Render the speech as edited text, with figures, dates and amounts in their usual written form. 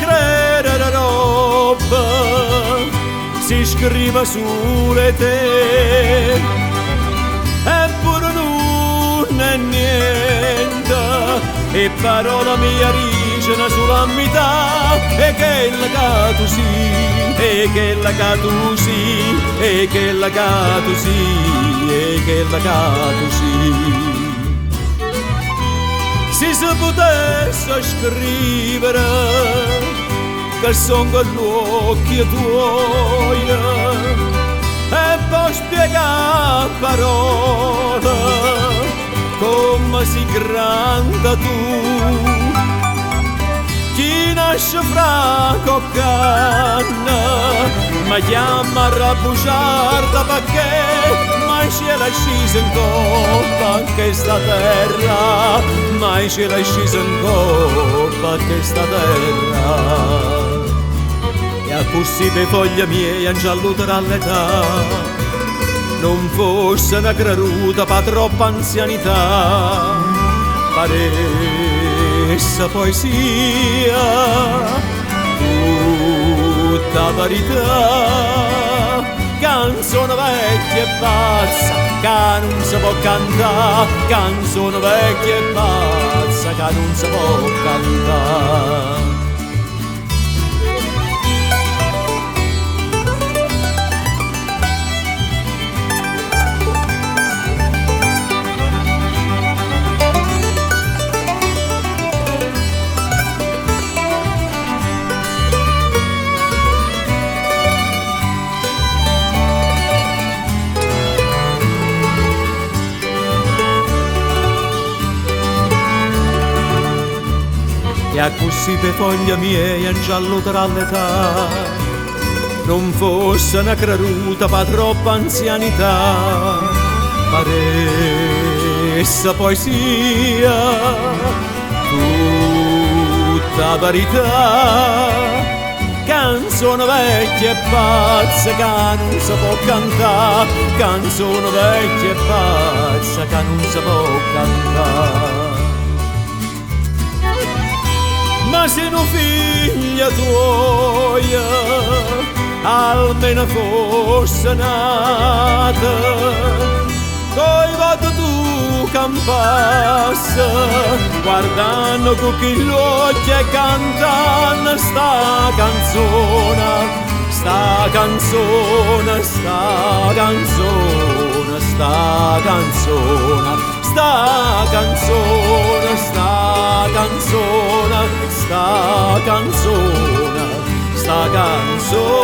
credere la roba si scrive sulle te, eppure non è niente, e parola mia ricena sulla metà, e che la cato sì, e che la cato sì, e che la cato sì, e che la cato sì. Se si potesse scrivere che son con gli occhi tuoi e poi spiegare parole come si grande tu, chi nasce fra coccanna ma chiama a bugiarda perché mai ce l'hai scesa in coppa anche sta terra, mai ce l'hai scesa in coppa anche sta terra. E così per foglia mia gialluterà all'età, non fosse una creduta per troppa anzianità, paresse poesia tutta verità, canzone vecchia e pazza che non si può cantare, canzone vecchia e pazza che non si può cantare. E così per foglia mia gialluterà l'età, non fosse una creduta per troppa anzianità, paresse poesia tutta verità, canzone vecchia e pazza che non si può cantare, canzone vecchia e pazza che non si può cantare. Ma se non figlia tua almeno fosse nata, coi vado tu campasse guardando con chi l'occhio e cantando sta canzone, sta canzone, sta canzone, sta canzone, sta canzone, sta canzone, sta canzone, sta canzone.